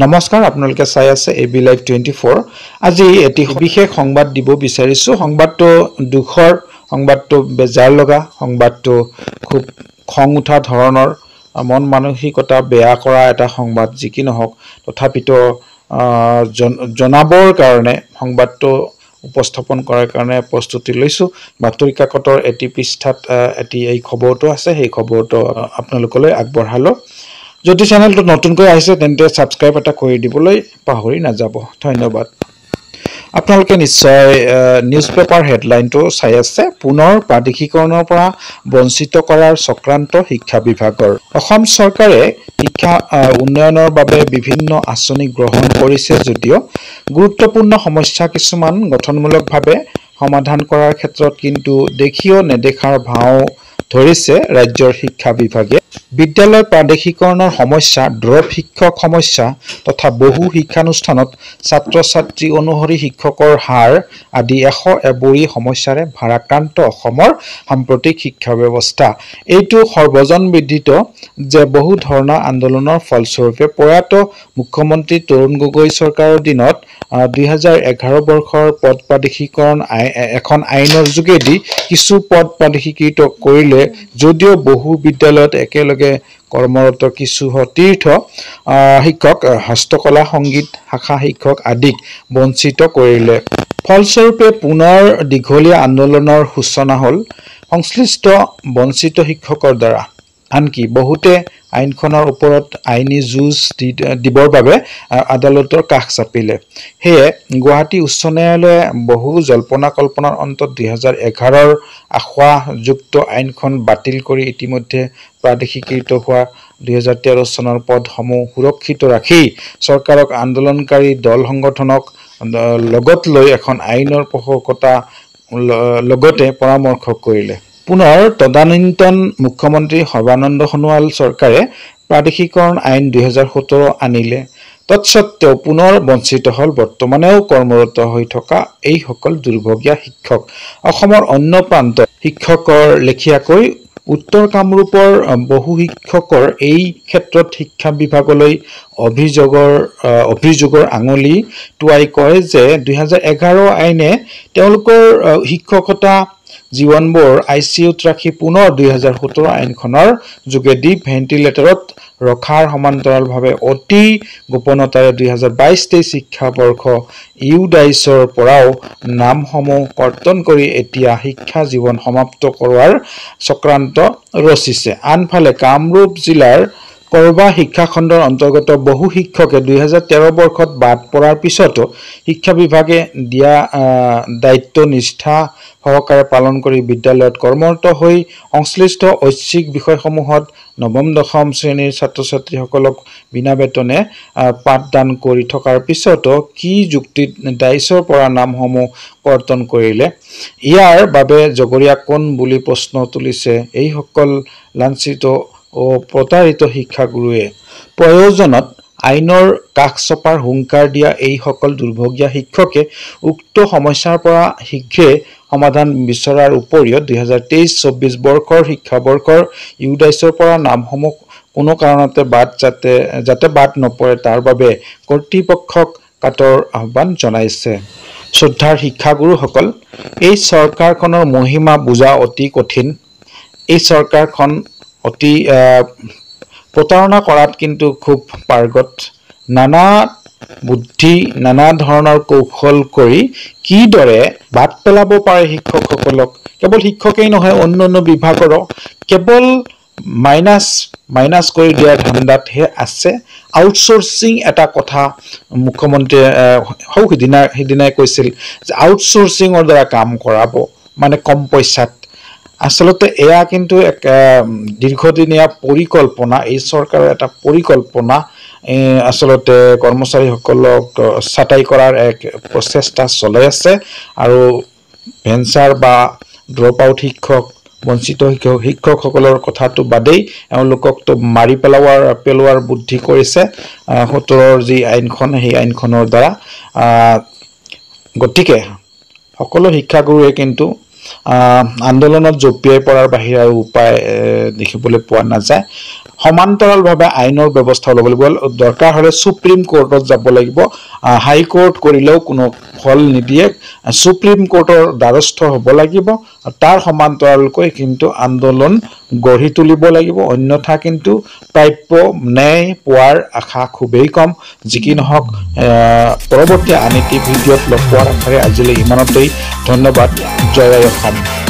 নমস্কাৰ আপোনালোকে চাই আছে এবি লাইভ 24 আজি এটি বিশেষ সংবাদ দিব বিচাৰিছো সংবাদটো দুখৰ সংবাদটো বেজাৰ লগা সংবাদটো খুব খং উঠা ধৰণৰ মন মানসিকতা বেয়া কৰা এটা সংবাদ যি কি নহওক তথাপিতো জনাবৰ কাৰণে সংবাদটো উপস্থাপন কৰাৰ কাৰণে প্ৰস্তুতি লৈছো বাতৰি কাকতৰ এটি পৃষ্ঠাত এটি এই খবৰটো আছে সেই খবৰটো আপোনালোকলৈ আগবঢ়ালো যদি চ্যানেলটো নতুনকৈ আহিছে তেন্তে সাবস্ক্ৰাইব এটা কৰি দিবলৈ পাহৰি নাযাব ধন্যবাদ আপোনালোকে নিশ্চয় নিউজ পেপাৰ হেডলাইনটো চাই আছে পুনৰ প্ৰাদেশিকৰণৰ পৰা বঞ্চিত কৰাৰ চক্ৰান্ত শিক্ষা বিভাগৰ অসম চৰকাৰে শিক্ষা উন্নয়নৰ বাবে বিভিন্ন আঁচনি গ্ৰহণ কৰিছে যদিও গুৰুত্বপূৰ্ণ সমস্যা কিছুমান গঠনমূলকভাৱে সমাধান কৰাৰ ক্ষেত্ৰত কিন্তু দেখিও নেদেখাৰ ভাও ধৰিছে ৰাজ্যৰ শিক্ষা বিভাগে বিদ্যালয় প্ৰাদেশিকৰণৰ সমস্যা ড্ৰপ শিক্ষক সমস্যা তথা বহু শিক্ষানুষ্ঠানত ছাত্ৰ ছাত্ৰী অনুসৰি শিক্ষকৰ হাৰ আদি 100 এবৰি সমস্যাৰে ভাৰাক্ৰান্ত অসমৰ সাম্প্ৰতিক শিক্ষা ব্যৱস্থা এইটো সৰ্বজনবিদিত যে বহু ধৰণৰ আন্দোলনৰ ফলস্বৰূপে প্ৰয়াত মুখ্যমন্ত্ৰী তৰুণ গগৈ চৰকাৰৰ দিনত 2011 বৰ্ষৰ পদ প্ৰাদেশিকৰণ এখন আইনৰ যোগেদি কিছু পদ প্ৰাদেশিকৃত কৰিলে যদিও বহু বিদ্যালয়ত একেলগে কৰ্মৰত কিছু তীৰ্থ শিক্ষক হস্তকলা সংগীত শাখা শিক্ষক আদিক বঞ্চিত কৰিলে ফলস্বৰূপে পুনৰ দীঘলীয়া আন্দোলনৰ সূচনা হ'ল সংশ্লিষ্ট বঞ্চিত শিক্ষকৰ দ্বাৰা আনকি বহুতে আইনখনৰ ওপৰত আইনী যুঁজ দিবৰ বাবে আদালতৰ কাষ চাপিলে হেয়ে গুৱাহাটী উচ্চ ন্যায়ালয়ে বহু জল্পনা কল্পনাৰ অন্তত 2011ৰ আখৱাযুক্ত আইনখন বাতিল কৰি ইতিমধ্যে প্ৰাদেশিকৃত হোৱা 2013 চনৰ পদসমূহ সুৰক্ষিত ৰাখি চৰকাৰক আন্দোলনকাৰী দল সংগঠনক লগত লৈ এখন আইনৰ পোষকতা লগতে পৰামৰ্শ কৰিলে পুনৰ তদানীন্তন মুখ্যমন্ত্ৰী সৰ্বানন্দ সোণোৱাল চৰকাৰে প্ৰাদেশিকৰণ আইন 2017 আনিলে তৎসত্ত্বেও পুনৰ বঞ্চিত হল বৰ্তমানেও কৰ্মৰত হৈ থকা এই সকল দুৰ্ভগীয়া শিক্ষক অসমৰ অন্য প্ৰান্ত শিক্ষকৰ লেখিয়াকৈ উত্তৰ কামৰূপৰ বহু শিক্ষকৰ এই ক্ষেত্ৰত শিক্ষা বিভাগলৈ অভিযোগৰ আঙুলি টুৱাই কয় যে 2011 আইনে তেওঁলোকৰ শিক্ষকতা জীৱনবোৰ আইচিইউত ৰাখি পুনৰ 2017 আইনখনৰ যোগেদি ভেন্টিলেটৰত ৰখাৰ সমান্তৰালভাৱে অতি গোপনতাৰে 2022-23 শিক্ষাবৰ্ষ ইউডাইছৰ পৰাও নামসমূহ কৰ্তন কৰি এতিয়া শিক্ষা জীৱন সমাপ্ত কৰোৱাৰ চক্ৰান্ত ৰচিছে আনফালে কামৰূপ জিলাৰ কৰবা শিক্ষাখণ্ডৰ অন্তৰ্গত বহু শিক্ষকে 2013 বৰ্ষত বাদ পৰাৰ পিছতো শিক্ষা বিভাগে দিয়া দায়িত্ব নিষ্ঠা সহকাৰে পালন কৰি বিদ্যালয়ত কৰ্মৰত হৈ সংশ্লিষ্ট ঐচ্ছিক বিষয়সমূহত নৱম দশম শ্ৰেণীৰ ছাত্ৰ ছাত্ৰীসকলক বিনা বেতনে পাঠদান কৰি থকাৰ পিছতো কি যুক্তিত ডাইছৰ পৰা নামসমূহ কৰ্তন কৰিলে ইয়াৰ বাবে জগৰীয়া কোন বুলি প্ৰশ্ন তুলিছে এই সকল লাঞ্ছিত ও প্ৰতাৰিত শিক্ষাগুৰুৱে প্ৰয়োজনত আইনৰ কাষ চপাৰ হুংকাৰ দিয়া এই সকল দুৰ্ভগীয়া শিক্ষকে উক্ত সমস্যাৰ পৰা শীঘ্ৰে সমাধান বিচৰাৰ উপৰিও 2023-24 বৰ্ষৰ শিক্ষাবৰ্ষৰ ইউডাইছৰ পৰা নামসমূহ কোনো কাৰণতে যাতে বাদ নপৰে তাৰ বাবে কৰ্তৃপক্ষক কাটৰ আহ্বান জনাইছে শ্ৰদ্ধাৰ শিক্ষাগুৰুসকল এই চৰকাৰখনৰ মহিমা বুজা অতি কঠিন এই চৰকাৰখন অতি প্ৰতাৰণা কৰাত কিন্তু খুব পাৰ্গত নানা বুদ্ধি নানা ধৰণৰ কৌশল কৰি কিদৰে বাদ পেলাব পাৰে শিক্ষকসকলক কেৱল শিক্ষকেই নহয় অন্য বিভাগৰো কেৱল মাইনাছ কৰি দিয়া ধান্দাত হে আছে আউটসোৰ্সিং এটা কথা মুখ্যমন্ত্ৰীয়ে সিদিনাই কৈছিল যে আউটসোৰ্সিংৰ দ্বাৰা কাম কৰাব মানে কম পইচাত আসলতে এয়া কিন্তু এক দীৰ্ঘদিনীয়া পৰিকল্পনা এই চৰকাৰৰ এটা পৰিকল্পনা আসলতে কৰ্মচাৰীসকলক ছাটাই কৰাৰ এক প্ৰচেষ্টা চলাই আছে আৰু ভেঞ্চাৰ বা ড্ৰপ আউট শিক্ষক বঞ্চিত শিক্ষকসকলৰ কথাটো বাদেই এওঁলোকক তো মাৰি পেলোৱাৰ বুদ্ধি কৰিছে 17ৰ যি আইনখন সেই আইনখনৰ দ্বাৰা গতিকে সকলো শিক্ষাগুৰুৱে কিন্তু আন্দোলনত জপিয়াই পৰাৰ বাহিৰে উপায় দেখিবলৈ পোৱা নাযায় সমান্তৰালভাৱে আইনৰ ব্যৱস্থা ল'ব লাগিব দৰকাৰ হ'লে সুপ্ৰিম কোৰ্টত যাব লাগিব হাই কোৰ্ট কৰিলেও কোনো ফল নিদিয়ে সুপ্ৰিম কোৰ্টৰ দ্বাৰস্থ হ'ব লাগিব তাৰ সমান্তৰালকৈ কিন্তু আন্দোলন গঢ়ি তুলিব লাগিব অন্যথা কিন্তু প্ৰাপ্য ন্যায় পোৱাৰ আশা খুবেই কম যিকি নহওক পৰৱৰ্তী আন এটি ভিডিঅ'ত লগ পোৱাৰ আশাৰে আজিলৈ ইমানতেই ধন্যবাদ জয় অসম